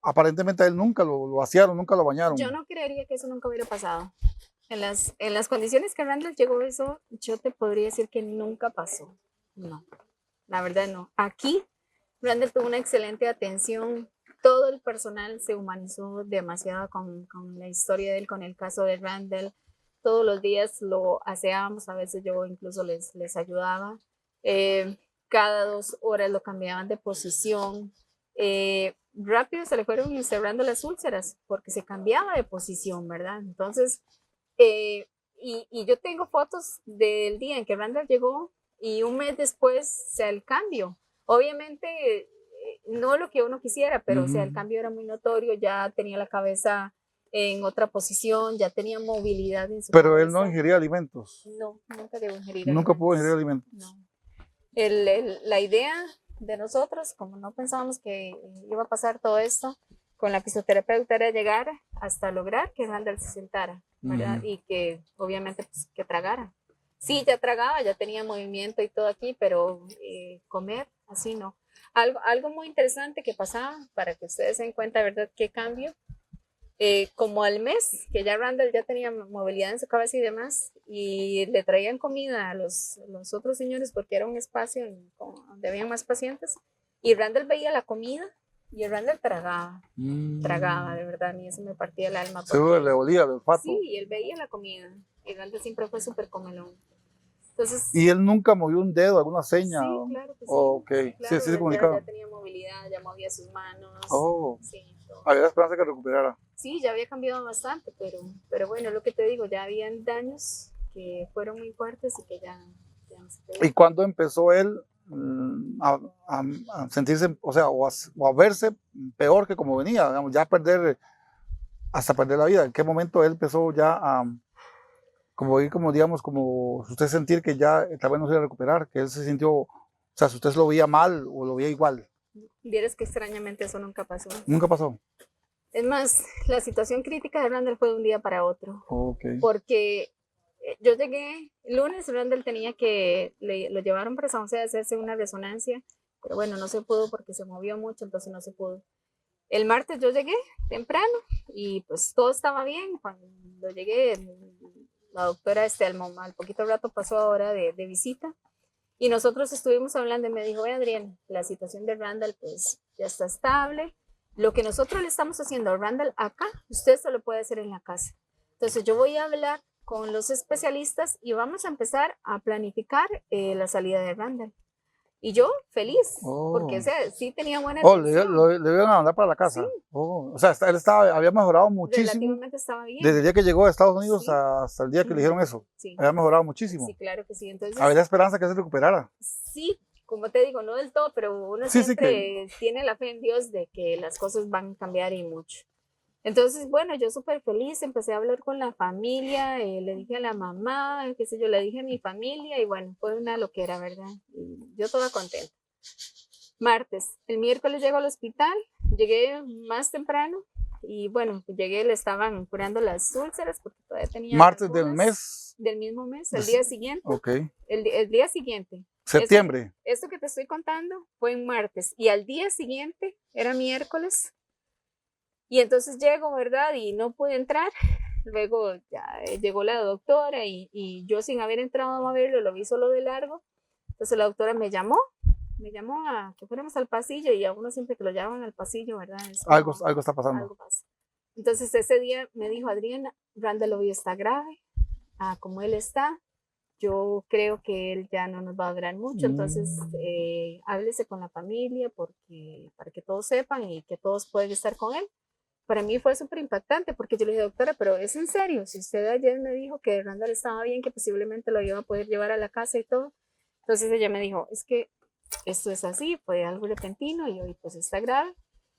aparentemente a él nunca lo vaciaron, nunca lo bañaron. Yo no creería que eso nunca hubiera pasado. En las condiciones que Randall llegó eso, yo te podría decir que nunca pasó. No, la verdad no. Aquí Randall tuvo una excelente atención. Todo el personal se humanizó demasiado con la historia de él, con el caso de Randall. Todos los días lo aseábamos, a veces yo incluso les ayudaba. Cada 2 horas lo cambiaban de posición. Rápido se le fueron encerrando las úlceras porque se cambiaba de posición, ¿verdad? Entonces, y yo tengo fotos del día en que Randall llegó y un mes después, o sea, el cambio. Obviamente, no lo que uno quisiera, pero o sea, el cambio era muy notorio, ya tenía la cabeza en otra posición, ya tenía movilidad en su Pero cabeza. él no ingería alimentos. No, nunca debo ingerir Nunca alimentos. pudo ingerir alimentos. No. La idea de nosotros, como no pensábamos que iba a pasar todo esto, con la fisioterapeuta era llegar hasta lograr que Randall se sentara, ¿verdad? Y que obviamente pues, que tragara. Sí, ya tragaba, ya tenía movimiento y todo aquí, pero comer así no. Algo muy interesante que pasaba, para que ustedes se den cuenta, ¿verdad? Qué cambio. Como al mes, que ya Randall ya tenía movilidad en su cabeza y demás, y le traían comida a los otros señores porque era un espacio donde había más pacientes, y Randall veía la comida y Randall tragaba, de verdad, a mí eso me partía el alma. Seguro le olía el olfato. Sí, y él veía la comida, y Randall siempre fue súper comelón. Entonces, ¿Y él nunca movió un dedo, alguna seña? sí, claro que sí. Ok, Claro, sí, sí se ya comunicaba. tenía movilidad, ya movía sus manos. Oh, Sí, todo. había esperanza que recuperara. Sí, ya había cambiado bastante, pero bueno, lo que te digo, ya habían daños que fueron muy fuertes y que ya no se podía. ¿Y cuándo empezó él a sentirse, o sea, o a verse peor que como venía, digamos, ya hasta perder la vida? ¿En qué momento él empezó ya a, digamos, como usted sentir que ya tal vez no se iba a recuperar, que él se sintió, o sea, si usted lo veía mal o lo veía igual? Vieras que extrañamente eso nunca pasó. Nunca pasó. Es más, la situación crítica de Randall fue de un día para otro. Okay. Porque yo llegué el lunes, Randall tenía que, lo llevaron para San José a hacerse una resonancia, pero bueno, no se pudo porque se movió mucho, entonces no se pudo. El martes yo llegué temprano y pues todo estaba bien. Cuando llegué, la doctora al poquito rato pasó ahora de visita y nosotros estuvimos hablando y me dijo, Adrián, la situación de Randall pues ya está estable. Lo que nosotros le estamos haciendo a Randall acá, usted se lo puede hacer en la casa. Entonces yo voy a hablar con los especialistas y vamos a empezar a planificar la salida de Randall. Y yo feliz, porque o sea, sí tenía buena atención. Le iban a mandar para la casa. Sí. O sea, él había mejorado muchísimo. Relativamente estaba bien. Desde el día que llegó a Estados Unidos Sí. hasta el día que le dijeron eso. Sí. Había mejorado muchísimo. Sí, claro que sí. Entonces, había esperanza que se recuperara. Sí, como te digo, no del todo, pero uno siempre tiene la fe en Dios de que las cosas van a cambiar y mucho. Entonces, bueno, yo súper feliz, empecé a hablar con la familia, le dije a la mamá, qué sé yo, le dije a mi familia y bueno, fue una loquera, ¿verdad? Y yo toda contenta. Martes, el miércoles llego al hospital, llegué más temprano y bueno, llegué, le estaban curando las úlceras porque todavía tenía martes del mes. Del mismo mes, el día siguiente. Ok. El día siguiente. Septiembre. Esto que te estoy contando fue en martes y al día siguiente era miércoles y entonces llego, ¿verdad? Y no pude entrar. Luego ya llegó la doctora y yo sin haber entrado a verlo, lo vi solo de largo. Entonces la doctora me llamó a que fuéramos al pasillo y a uno siempre que lo llaman al pasillo, ¿verdad? Algo está pasando. Algo pasa. Entonces ese día me dijo, Adriana, Randall hoy está grave, como él está, yo creo que él ya no nos va a durar mucho, entonces háblese con la familia para que todos sepan y que todos pueden estar con él. Para mí fue súper impactante porque yo le dije, doctora, pero es en serio, si usted ayer me dijo que Randall estaba bien, que posiblemente lo iba a poder llevar a la casa y todo. Entonces ella me dijo, es que esto es así, fue algo repentino y hoy pues está grave.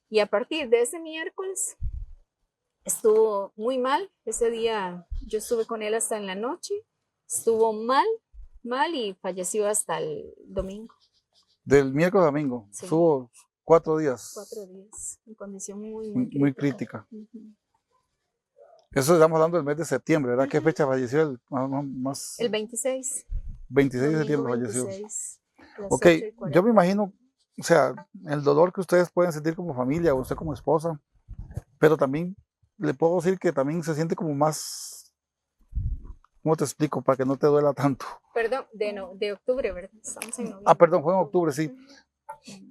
Y a partir de ese miércoles estuvo muy mal. Ese día yo estuve con él hasta en la noche, estuvo mal y falleció hasta el domingo. Del miércoles a domingo, sí. Estuvo 4 días. 4 días, en condición muy crítica. Muy crítica. Eso estamos hablando del mes de septiembre, ¿verdad? ¿Qué Ujú. fecha falleció él? Más El 26, 26 de domingo septiembre falleció. 26, a las Ok, yo me 8:40. imagino, o sea, el dolor que ustedes pueden sentir como familia o usted como esposa, pero también le puedo decir que también se siente como más, ¿cómo te explico? Para que no te duela tanto. Perdón, de octubre, ¿verdad? Estamos en Ah, noviembre. perdón, fue en octubre, sí.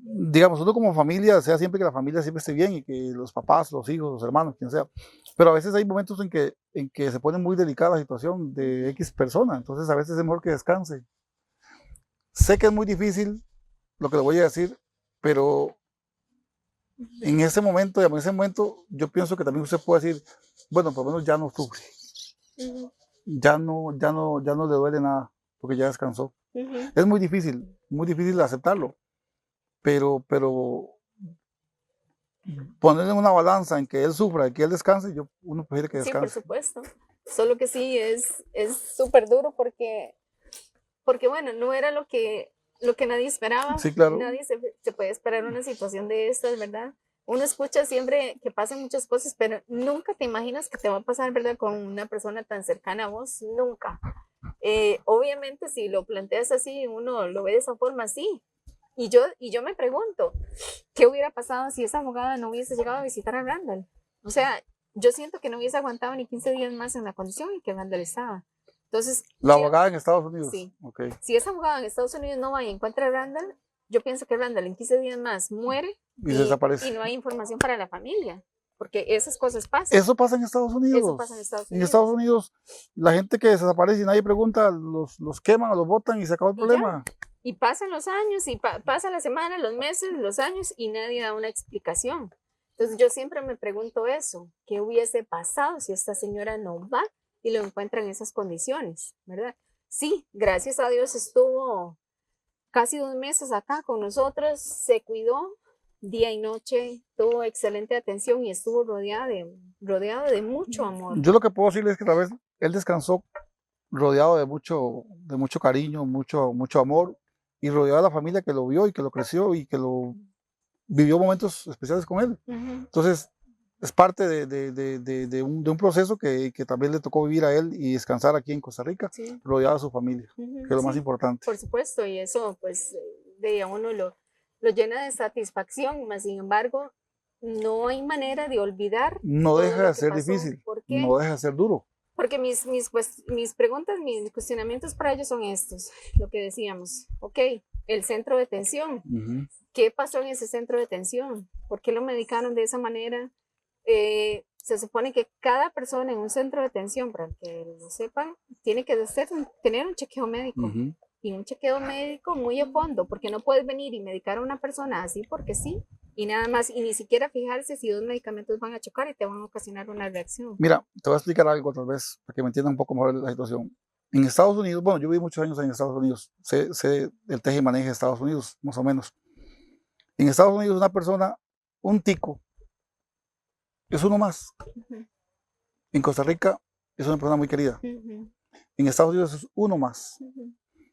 Digamos, uno como familia, desea siempre que la familia siempre esté bien y que los papás, los hijos, los hermanos, quien sea. Pero a veces hay momentos en que se pone muy delicada la situación de X persona, entonces a veces es mejor que descanse. Sé que es muy difícil lo que le voy a decir, pero en ese momento, digamos, en ese momento, yo pienso que también usted puede decir, bueno, por lo menos ya no sufre, Ujú, ya no le duele nada, porque ya descansó. ujú. Es muy difícil aceptarlo, pero ponerle una balanza en que él sufra y que él descanse, uno prefiere que Sí, por descanse. supuesto. Solo que sí, es súper duro porque, bueno, no era lo que nadie esperaba. Sí, claro. Nadie se puede esperar una situación de estas, ¿verdad? Uno escucha siempre que pasan muchas cosas, pero nunca te imaginas que te va a pasar, ¿verdad? Con una persona tan cercana a vos, nunca. Obviamente, si lo planteas así, uno lo ve de esa forma, sí. Y yo me pregunto, ¿qué hubiera pasado si esa abogada no hubiese llegado a visitar a Randall? O sea, yo siento que no hubiese aguantado ni 15 días más en la condición en que Randall estaba. Entonces, La abogada en Estados Unidos. sí, Ok. si esa abogada en Estados Unidos no va y encuentra a Randall, yo pienso que Randall en 15 días más muere Y se desaparece. y no hay información para la familia, porque esas cosas pasan. Eso pasa en Estados Unidos. Eso pasa en Estados En Unidos. Estados Unidos, la gente que desaparece y nadie pregunta, los queman o los botan y se acabó el Y ya. problema. Y pasan los años, y pasan las semanas, los meses, los años, y nadie da una explicación. Entonces yo siempre me pregunto eso, ¿qué hubiese pasado si esta señora no va y lo encuentra en esas condiciones, ¿verdad? Sí, gracias a Dios estuvo casi 2 meses acá con nosotros, se cuidó día y noche, tuvo excelente atención y estuvo rodeado de mucho amor. Yo lo que puedo decirle es que tal vez él descansó rodeado de mucho cariño, mucho amor y rodeado de la familia que lo vio y que lo creció y que lo vivió momentos especiales con él. Entonces, es parte de un proceso que también le tocó vivir a él y descansar aquí en Costa Rica, Sí. rodeado de su familia, que es lo más Sí, importante. por supuesto, y eso pues de a uno lo llena de satisfacción, mas sin embargo, no hay manera de olvidar No todo deja lo de que ser pasó. difícil, ¿Por qué? no deja de ser duro. Porque mis preguntas, mis cuestionamientos para ellos son estos, lo que decíamos, ok, el centro de detención, ¿qué pasó en ese centro de detención? ¿Por qué lo medicaron de esa manera? Se supone que cada persona en un centro de detención, para que lo sepan, tiene que tener un chequeo médico. Y un chequeo médico muy a fondo, porque no puedes venir y medicar a una persona así porque sí, y nada más, y ni siquiera fijarse si dos medicamentos van a chocar y te van a ocasionar una reacción. Mira, te voy a explicar algo tal vez para que me entiendan un poco mejor la situación. En Estados Unidos, bueno, yo viví muchos años en Estados Unidos, sé el teje y maneje de Estados Unidos, más o menos. En Estados Unidos una persona, un tico, es uno más. En Costa Rica es una persona muy querida. En Estados Unidos es uno más.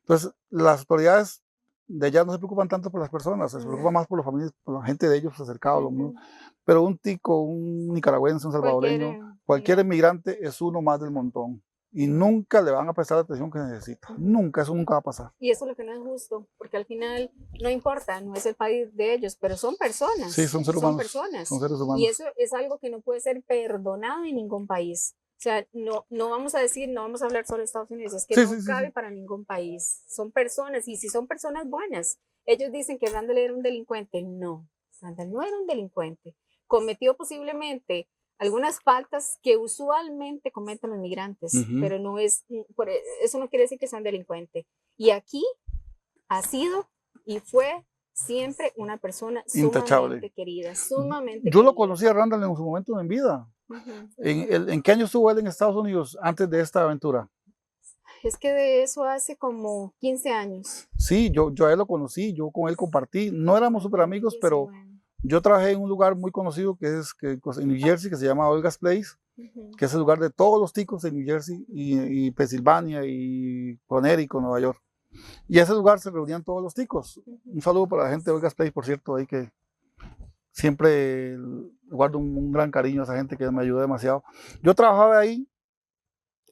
Entonces, las autoridades de allá no se preocupan tanto por las personas, se preocupan más por las familias, por la gente de ellos acercados. Pero un tico, un nicaragüense, un salvadoreño, cualquier emigrante es uno más del montón. Y nunca le van a prestar la atención que necesita. Nunca, eso nunca va a pasar. Y eso es lo que no es justo, porque al final no importa, no es el país de ellos, pero son personas. Sí, son seres humanos. Son seres humanos. Y eso es algo que no puede ser perdonado en ningún país. O sea, no vamos a decir, no vamos a hablar sobre Estados Unidos, es que Sí, no sí, sí, cabe sí. para ningún país. Son personas, y si son personas buenas, ellos dicen que Randall era un delincuente. No, Randall no era un delincuente. Cometió posiblemente algunas faltas que usualmente cometen los migrantes, pero no es, eso no quiere decir que sean delincuentes. Y aquí ha sido y fue siempre una persona Intachable. sumamente querida, sumamente Yo lo querida. conocí a Randall en su momento en vida. ¿En qué año estuvo él en Estados Unidos antes de esta aventura? Es que de eso hace como 15 años. Sí, yo a él lo conocí, yo con él compartí. No éramos súper amigos, pero yo trabajé en un lugar muy conocido que es en New Jersey, que se llama Olga's Place, que es el lugar de todos los ticos de New Jersey y Pensilvania y Connecticut, Nueva York. Y a ese lugar se reunían todos los ticos. Un saludo para la gente de Olga's Place, por cierto, ahí que siempre guardo un gran cariño a esa gente que me ayudó demasiado. Yo trabajaba ahí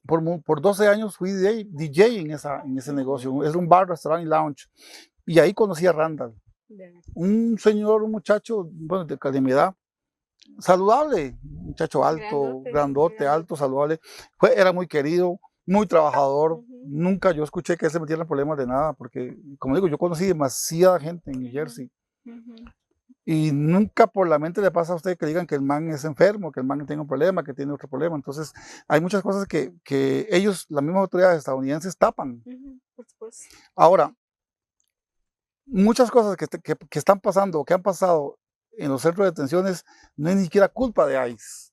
por 12 años, fui DJ en ese negocio, es un bar, restaurante y lounge, y ahí conocí a Randall, un señor, un muchacho, bueno, de mi edad, saludable, muchacho alto, grandote, alto, saludable, era muy querido, muy trabajador, nunca yo escuché que él se metiera en problemas de nada, porque como digo, yo conocí demasiada gente en New Jersey, y nunca por la mente le pasa a usted que digan que el man es enfermo, que el man tiene un problema, que tiene otro problema. Entonces, hay muchas cosas que ellos, las mismas autoridades estadounidenses, tapan. Por supuesto. Ahora, muchas cosas que están pasando o que han pasado en los centros de detenciones no es ni siquiera culpa de ICE.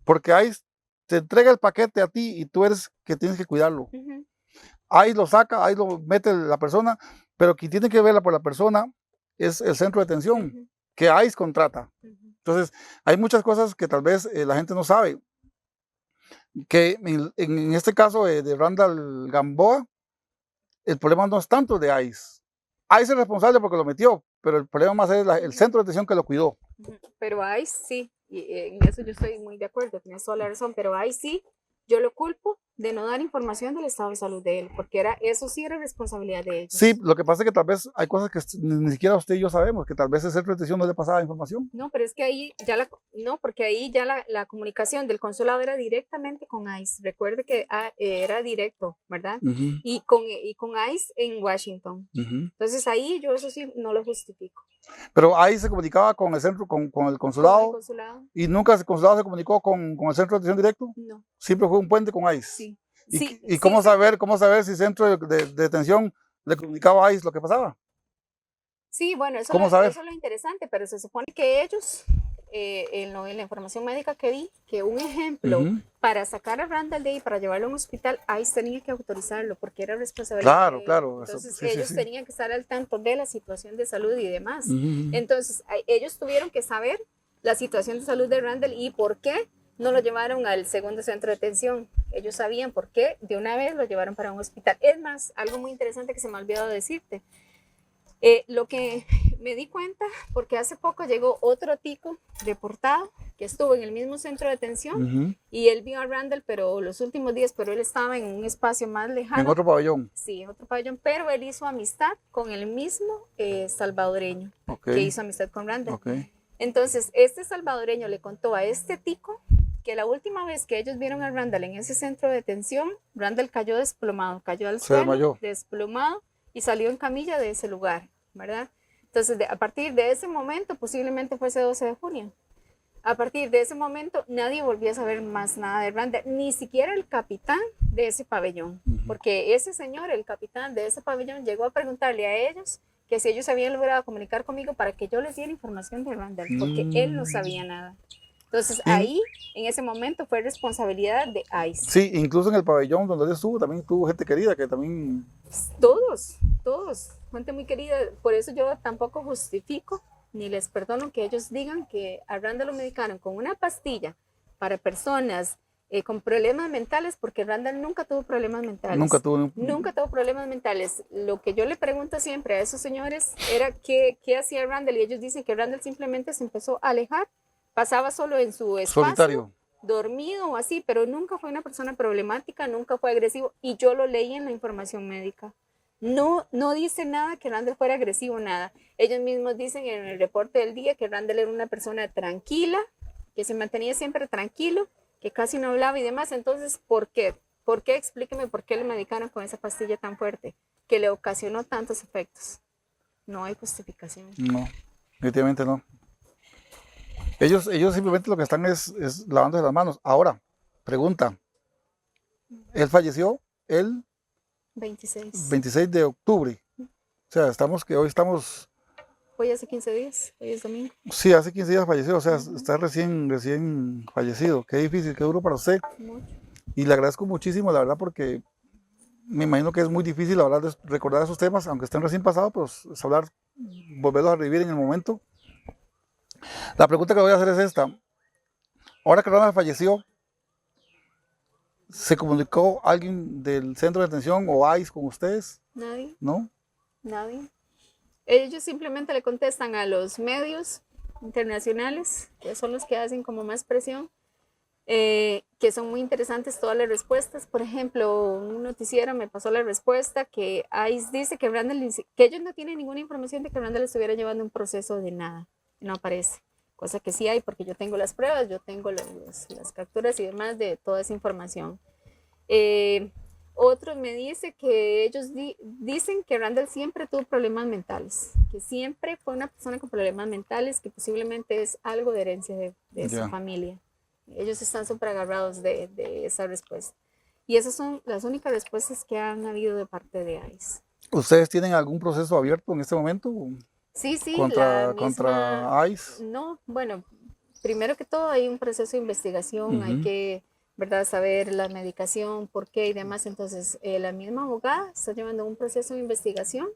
Porque ICE te entrega el paquete a ti y tú eres que tienes que cuidarlo. ICE lo saca, ICE lo mete la persona, pero quien tiene que verla por la persona es el centro de detención que ICE contrata. Entonces, hay muchas cosas que tal vez la gente no sabe. Que en este caso de Randall Gamboa, el problema no es tanto de ICE. ICE es responsable porque lo metió, pero el problema más es el centro de detención que lo cuidó. Pero ICE sí, y en eso yo estoy muy de acuerdo, tienes toda la razón, pero ICE sí, yo lo culpo de no dar información del estado de salud de él, porque eso sí era responsabilidad de ellos. Sí, lo que pasa es que tal vez hay cosas que ni siquiera usted y yo sabemos, que tal vez el centro de detención no le pasaba información. No, pero es que ahí ya porque ahí ya la comunicación del consulado era directamente con ICE. Recuerde que era directo, ¿verdad? Y con ICE en Washington. Entonces ahí yo eso sí no lo justifico. Pero ahí se comunicaba con el centro, con el consulado. ¿Con el consulado? ¿Y nunca el consulado se comunicó con el centro de detención directo? No. Siempre fue un puente con ICE. Sí. ¿Y cómo saber si el centro de detención le comunicaba a ICE lo que pasaba? Sí, bueno, eso es lo interesante, pero se supone que ellos, en la información médica que vi, que un ejemplo, para sacar a Randall de ahí, para llevarlo a un hospital, ICE tenía que autorizarlo, porque era responsabilidad de él. Claro. Entonces ellos tenían que estar al tanto de la situación de salud y demás. Entonces ellos tuvieron que saber la situación de salud de Randall y por qué no lo llevaron al segundo centro de detención. Ellos sabían por qué de una vez lo llevaron para un hospital. Es más, algo muy interesante que se me ha olvidado decirte. Lo que me di cuenta, porque hace poco llegó otro tico deportado que estuvo en el mismo centro de detención y él vio a Randall, pero los últimos días, pero él estaba en un espacio más lejano. En otro pabellón. Sí, en otro pabellón, pero él hizo amistad con el mismo salvadoreño que hizo amistad con Randall. Entonces, este salvadoreño le contó a este tico que la última vez que ellos vieron a Randall en ese centro de detención, Randall cayó desplomado, cayó al suelo, desplomado, y salió en camilla de ese lugar, ¿verdad? Entonces, a partir de ese momento, posiblemente fue ese 12 de junio, a partir de ese momento nadie volvió a saber más nada de Randall, ni siquiera el capitán de ese pabellón, porque ese señor, el capitán de ese pabellón, llegó a preguntarle a ellos que si ellos habían logrado comunicar conmigo para que yo les diera información de Randall, porque él no sabía nada. Entonces ahí, en ese momento, fue responsabilidad de ICE. Sí, incluso en el pabellón donde él estuvo, también tuvo gente querida que también... Todos, gente muy querida. Por eso yo tampoco justifico ni les perdono que ellos digan que a Randall lo medicaron con una pastilla para personas con problemas mentales, porque Randall nunca tuvo problemas mentales. Nunca tuvo problemas mentales. Lo que yo le pregunto siempre a esos señores era qué hacía Randall, y ellos dicen que Randall simplemente se empezó a alejar, pasaba solo en su espacio, solitario, dormido o así, pero nunca fue una persona problemática, nunca fue agresivo, y yo lo leí en la información médica. No dice nada que Randall fuera agresivo, nada. Ellos mismos dicen en el reporte del día que Randall era una persona tranquila, que se mantenía siempre tranquilo, que casi no hablaba y demás. Entonces, ¿por qué? ¿Por qué? Explíqueme por qué le medicaron con esa pastilla tan fuerte que le ocasionó tantos efectos. No hay justificación. No, definitivamente no. Ellos simplemente lo que están es lavándose las manos. Ahora, pregunta. Él falleció el 26 de octubre. O sea, hoy hace 15 días, hoy es domingo. Sí, hace 15 días falleció, o sea, está recién fallecido. Qué difícil, qué duro para usted. Mucho. Y le agradezco muchísimo, la verdad, porque me imagino que es muy difícil recordar esos temas, aunque estén recién pasados, pues volverlos a revivir en el momento. La pregunta que voy a hacer es esta. Ahora que Randall falleció, ¿se comunicó alguien del centro de detención o ICE con ustedes? Nadie. ¿No? Nadie. Ellos simplemente le contestan a los medios internacionales, que son los que hacen como más presión, que son muy interesantes todas las respuestas. Por ejemplo, un noticiero me pasó la respuesta que ICE dice que que ellos no tienen ninguna información de que Randall estuviera llevando un proceso de nada, no aparece, cosa que sí hay porque yo tengo las pruebas, yo tengo las capturas y demás de toda esa información. Otro me dice que ellos dicen que Randall siempre tuvo problemas mentales, que siempre fue una persona con problemas mentales, que posiblemente es algo de herencia de su familia. Ellos están súper agarrados de esa respuesta. Y esas son las únicas respuestas que han habido de parte de ICE. ¿Ustedes tienen algún proceso abierto en este momento? Sí, Contra ICE. No, bueno, primero que todo hay un proceso de investigación, hay que, ¿verdad?, saber la medicación, por qué y demás. Entonces, la misma abogada está llevando un proceso de investigación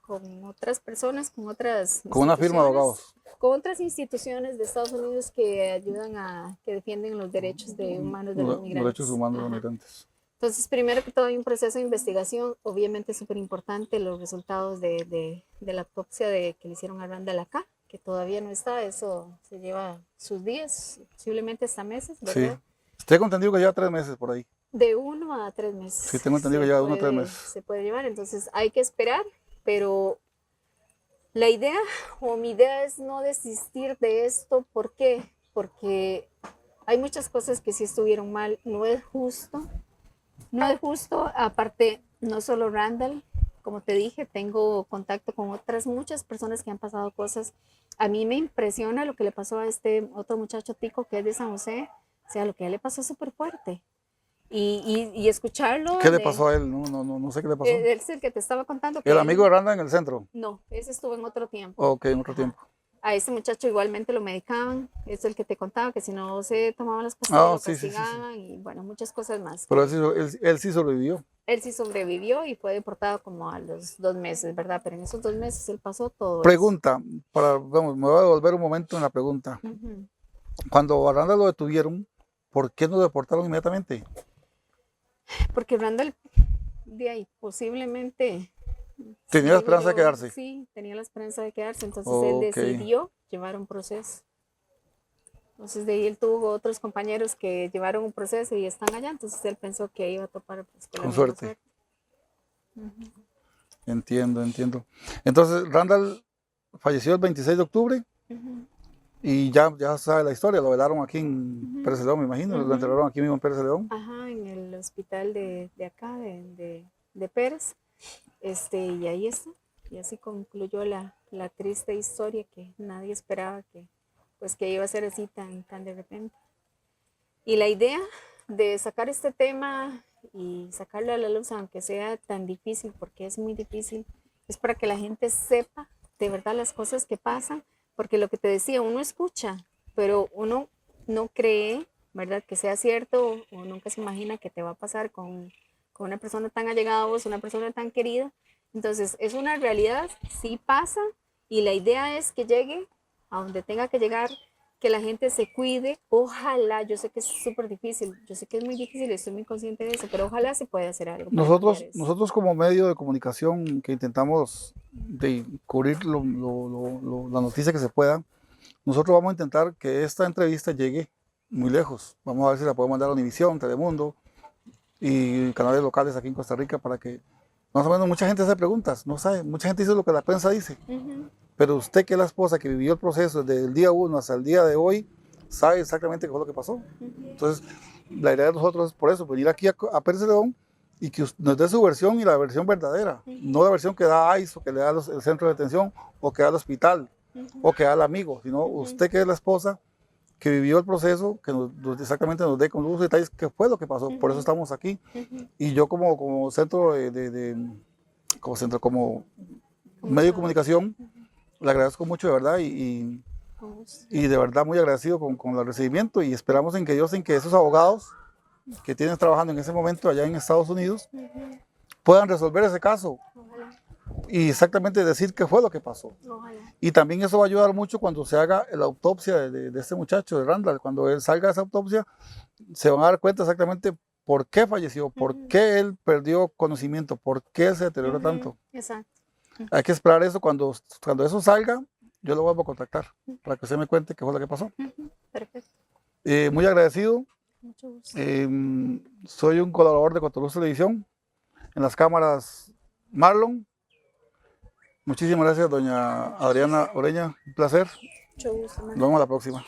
con otras personas, con otras... Con una firma de abogados. Con otras instituciones de Estados Unidos que ayudan que defienden los derechos humanos de los migrantes. Derechos humanos de los migrantes. Entonces, primero que todo hay un proceso de investigación, obviamente es súper importante los resultados de la autopsia que le hicieron a Randall acá, que todavía no está, eso se lleva sus días, posiblemente hasta meses, ¿verdad? Sí, tengo entendido que lleva 3 meses por ahí. De 1 a 3 meses. Sí, tengo entendido que lleva 1 a 3 meses. Se puede llevar, entonces hay que esperar, pero la idea o mi idea es no desistir de esto. ¿Por qué? Porque hay muchas cosas que sí estuvieron mal, no es justo. No es justo, aparte, no solo Randall, como te dije, tengo contacto con muchas personas que han pasado cosas. A mí me impresiona lo que le pasó a este otro muchacho tico que es de San José, o sea, lo que a él le pasó es súper fuerte. Y escucharlo... ¿Qué le pasó a él? No sé qué le pasó. Es el que te estaba contando. ¿El amigo de Randall en el centro? No, ese estuvo en otro tiempo. Ok, en otro tiempo. A ese muchacho igualmente lo medicaban, es el que te contaba que si no se tomaban las pastillas lo castigaban y bueno, muchas cosas más. Pero él sí sobrevivió. Él sí sobrevivió y fue deportado como a los 2 meses, ¿verdad? Pero en esos 2 meses él pasó todo. Pregunta, vamos, me voy a devolver un momento en la pregunta. Cuando a Randall lo detuvieron, ¿por qué no lo deportaron inmediatamente? Porque Randall, de ahí, posiblemente... ¿Tenía la esperanza de quedarse? Sí, tenía la esperanza de quedarse, entonces él decidió llevar un proceso. Entonces de ahí él tuvo otros compañeros que llevaron un proceso y están allá, entonces él pensó que iba a topar pues, con suerte. Entiendo. Entonces Randall falleció el 26 de octubre y ya sabe la historia, lo velaron aquí en Pérez de León, me imagino, lo enterraron aquí mismo en Pérez de León. Ajá, en el hospital de acá, de Pérez. Y ahí está, y así concluyó la triste historia que nadie esperaba que iba a ser así tan de repente. Y la idea de sacar este tema y sacarlo a la luz, aunque sea tan difícil, porque es muy difícil, es para que la gente sepa de verdad las cosas que pasan, porque lo que te decía, uno escucha, pero uno no cree, ¿verdad?, que sea cierto o nunca se imagina que te va a pasar con una persona tan allegada a vos, una persona tan querida. Entonces, es una realidad, sí pasa, y la idea es que llegue a donde tenga que llegar, que la gente se cuide. Ojalá, yo sé que es súper difícil, yo sé que es muy difícil, estoy muy consciente de eso, pero ojalá se pueda hacer algo. Nosotros como medio de comunicación que intentamos de cubrir la noticia que se pueda, nosotros vamos a intentar que esta entrevista llegue muy lejos. Vamos a ver si la podemos mandar a Univisión, Telemundo y canales locales aquí en Costa Rica para que más o menos mucha gente hace preguntas, no sabe, mucha gente dice lo que la prensa dice, pero usted que es la esposa que vivió el proceso desde el día 1 hasta el día de hoy, sabe exactamente qué fue lo que pasó. Entonces, la idea de nosotros es por eso, venir aquí a Pérez de León y que nos dé su versión y la versión verdadera, no la versión que da ICE o que le da el centro de detención o que da el hospital o que da el amigo, sino usted que es la esposa que vivió el proceso, que exactamente nos dé con los detalles qué fue lo que pasó. Por eso estamos aquí. Y yo como centro como medio de comunicación, le agradezco mucho de verdad y de verdad muy agradecido con el recibimiento y esperamos en que esos abogados que tienen trabajando en ese momento allá en Estados Unidos puedan resolver ese caso. Ojalá. Y exactamente decir qué fue lo que pasó. Ojalá. Y también eso va a ayudar mucho cuando se haga la autopsia de este muchacho, de Randall. Cuando él salga de esa autopsia, se van a dar cuenta exactamente por qué falleció, por qué él perdió conocimiento, por qué se deterioró tanto. Exacto. Hay que esperar eso cuando eso salga, yo lo vuelvo a contactar para que usted me cuente qué fue lo que pasó. Perfecto. Muy agradecido. Mucho gusto. Soy un colaborador de Cotoruz Televisión. En las cámaras, Marlon. Muchísimas gracias, doña Adriana Oreña. Un placer. Mucho gusto, Nos vemos la próxima.